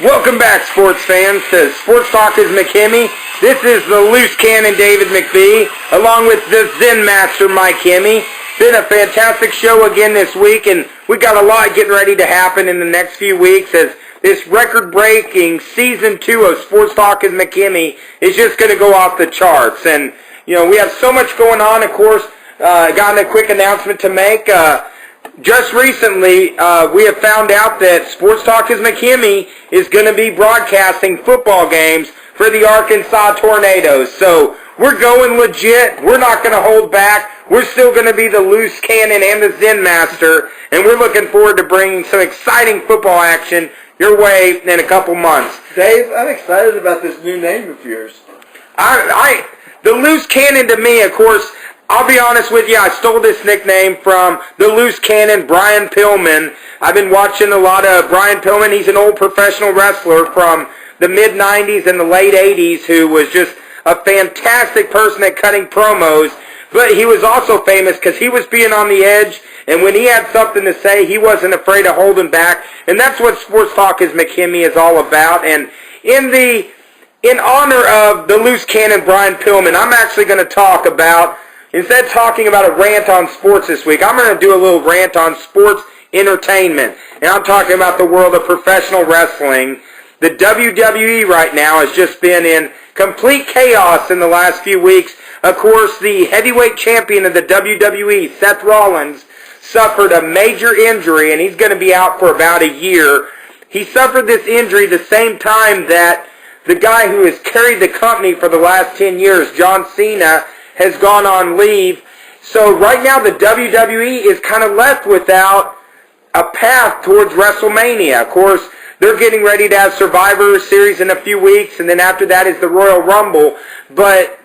Welcome back, sports fans, to Sports Talk is McKimmey. This is the loose cannon David McBee, along with the Zen Master Mike Hemme. Been a fantastic show again this week, and we got a lot getting ready to happen in the next few weeks as this record-breaking Season 2 of Sports Talk is McKimmey is just going to go off the charts. And, you know, we have so much going on. Of course, got a quick announcement to make. Just recently, we have found out that Sports Talk is McKimmey is going to be broadcasting football games for the Arkansas Tornadoes. So we're going legit. We're not going to hold back. We're still going to be the loose cannon and the Zen Master, and we're looking forward to bringing some exciting football action your way in a couple months. Dave, I'm excited about this new name of yours. The loose cannon to me, of course, I'll be honest with you, I stole this nickname from the loose cannon, Brian Pillman. I've been watching a lot of Brian Pillman. He's an old professional wrestler from the mid-'90s and the late '80s who was just a fantastic person at cutting promos. But he was also famous because he was being on the edge, and when he had something to say, he wasn't afraid of holding back. And that's what Sports Talk is McKimmey is all about. And in honor of the loose cannon, Brian Pillman, I'm actually going to talk about, instead of talking about a rant on sports this week, I'm going to do a little rant on sports entertainment. And I'm talking about the world of professional wrestling. The WWE right now has just been in complete chaos in the last few weeks. Of course, the heavyweight champion of the WWE, Seth Rollins, suffered a major injury, and he's going to be out for about a year. He suffered this injury the same time that the guy who has carried the company for the last 10 years, John Cena, has gone on leave. So right now the WWE is kind of left without a path towards WrestleMania. Of course, they're getting ready to have Survivor Series in a few weeks, and then after that is the Royal Rumble. But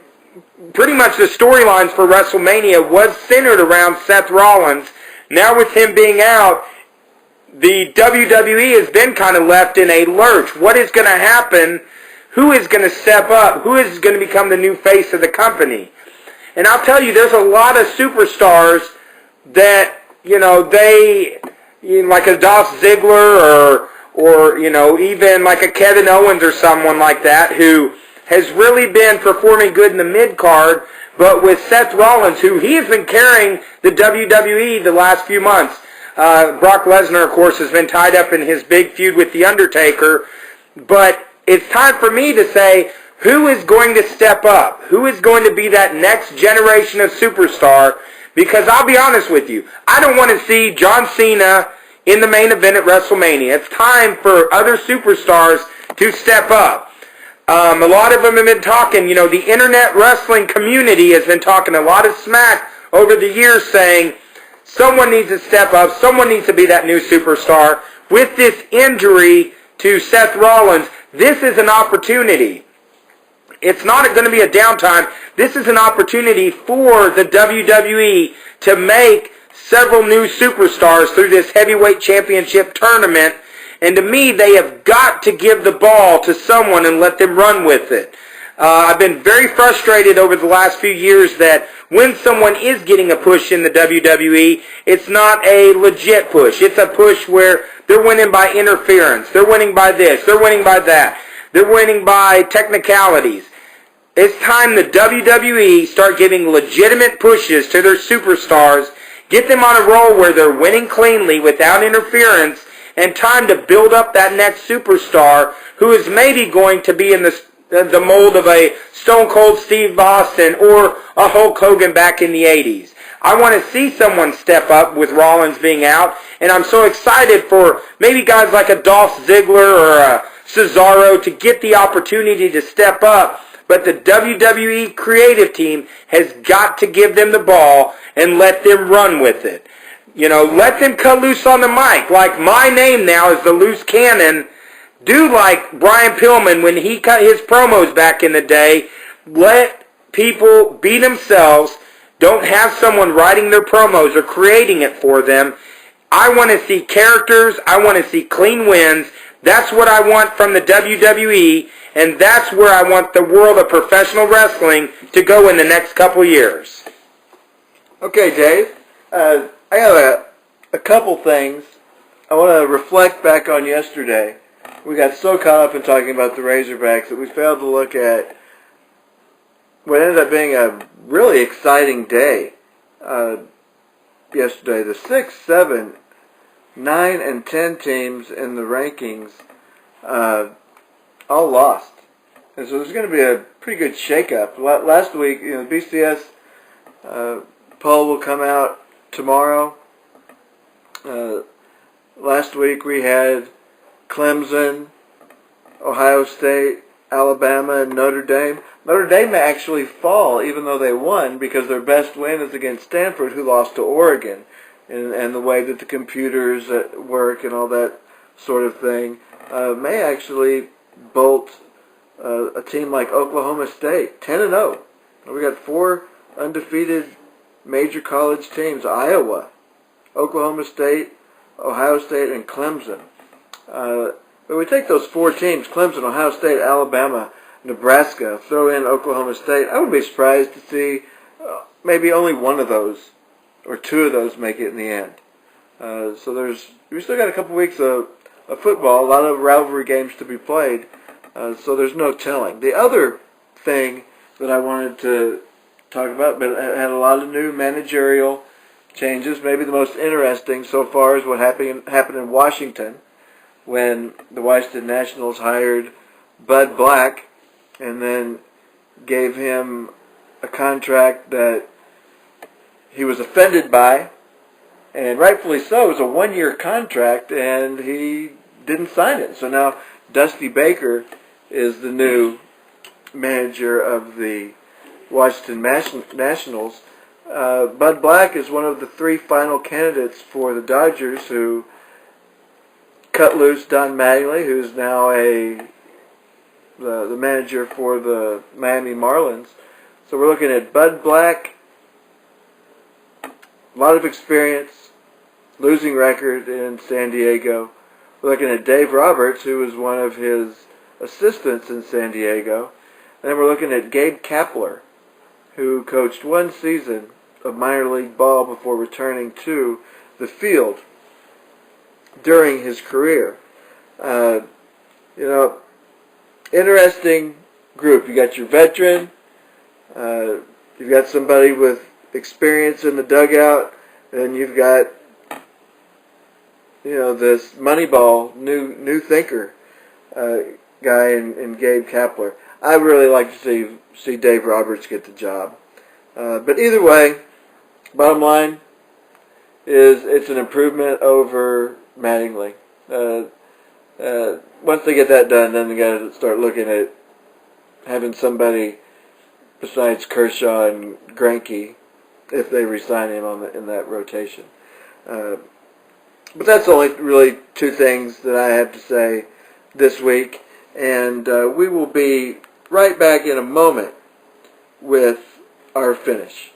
pretty much the storylines for WrestleMania was centered around Seth Rollins. Now with him being out, the WWE has been kind of left in a lurch. What is going to happen? Who is going to step up? Who is going to become the new face of the company? And I'll tell you, there's a lot of superstars that, like a Dolph Ziggler or even like a Kevin Owens or someone like that who has really been performing good in the mid-card, but with Seth Rollins, who he has been carrying the WWE the last few months. Brock Lesnar, of course, has been tied up in his big feud with The Undertaker, but it's time for me to say, who is going to step up? Who is going to be that next generation of superstar? Because I'll be honest with you, I don't want to see John Cena in the main event at WrestleMania. It's time for other superstars to step up. A lot of them have been talking, the internet wrestling community has been talking a lot of smack over the years saying someone needs to step up, someone needs to be that new superstar. With this injury to Seth Rollins, this is an opportunity. It's not going to be a downtime. This is an opportunity for the WWE to make several new superstars through this heavyweight championship tournament. And to me, they have got to give the ball to someone and let them run with it. I've been very frustrated over the last few years that when someone is getting a push in the WWE, it's not a legit push. It's a push where they're winning by interference. They're winning by this. They're winning by that. They're winning by technicalities. It's time the WWE start giving legitimate pushes to their superstars, get them on a roll where they're winning cleanly without interference, and time to build up that next superstar who is maybe going to be in the mold of a Stone Cold Steve Austin or a Hulk Hogan back in the 80s. I want to see someone step up with Rollins being out, and I'm so excited for maybe guys like a Dolph Ziggler or a Cesaro to get the opportunity to step up. But the WWE creative team has got to give them the ball and let them run with it. Let them cut loose on the mic. Like my name now is the loose cannon. Do like Brian Pillman when he cut his promos back in the day. Let people be themselves. Don't have someone writing their promos or creating it for them. I want to see characters. I want to see clean wins. That's what I want from the WWE, and that's where I want the world of professional wrestling to go in the next couple years. Okay, Dave. I have a couple things. I want to reflect back on yesterday. we got so caught up in talking about the Razorbacks that we failed to look at what ended up being a really exciting day yesterday. The 6, 7, 9, and 10 teams in the rankings all lost. And so there's going to be a pretty good shakeup. Last week, the BCS poll will come out tomorrow. Last week we had Clemson, Ohio State, Alabama, and Notre Dame. Notre Dame may actually fall, even though they won, because their best win is against Stanford, who lost to Oregon, and the way that the computers work and all that sort of thing may actually bolt a team like Oklahoma State, 10-0. We got 4 undefeated major college teams: Iowa, Oklahoma State, Ohio State, and Clemson. But we take those 4 teams: Clemson, Ohio State, Alabama, Nebraska, throw in Oklahoma State. I would be surprised to see maybe only one of those or 2 of those make it in the end. So we still got a couple weeks of football, a lot of rivalry games to be played. So there's no telling. The other thing that I wanted to talk about, but it had a lot of new managerial changes. Maybe the most interesting so far is what happened in Washington when the Washington Nationals hired Bud Black and then gave him a contract that he was offended by, and rightfully so. It was a 1-year contract, and he didn't sign it. So now Dusty Baker is the new manager of the Washington Nationals. Bud Black is one of the 3 final candidates for the Dodgers, who cut loose Don Mattingly, who's now the manager for the Miami Marlins. So we're looking at Bud Black, a lot of experience, losing record in San Diego. We're looking at Dave Roberts, who was one of his assistants in San Diego. And then we're looking at Gabe Kapler, who coached 1 season of minor league ball before returning to the field during his career. Interesting group. You got your veteran, you've got somebody with experience in the dugout, and you've got this Moneyball new thinker guy in Gabe Kapler. I really like to see Dave Roberts get the job. But either way, bottom line is it's an improvement over Mattingly. Once they get that done, then they got to start looking at having somebody besides Kershaw and Greinke, if they re-sign him in that rotation. But that's only really 2 things that I have to say this week, and we will be right back in a moment with our finish.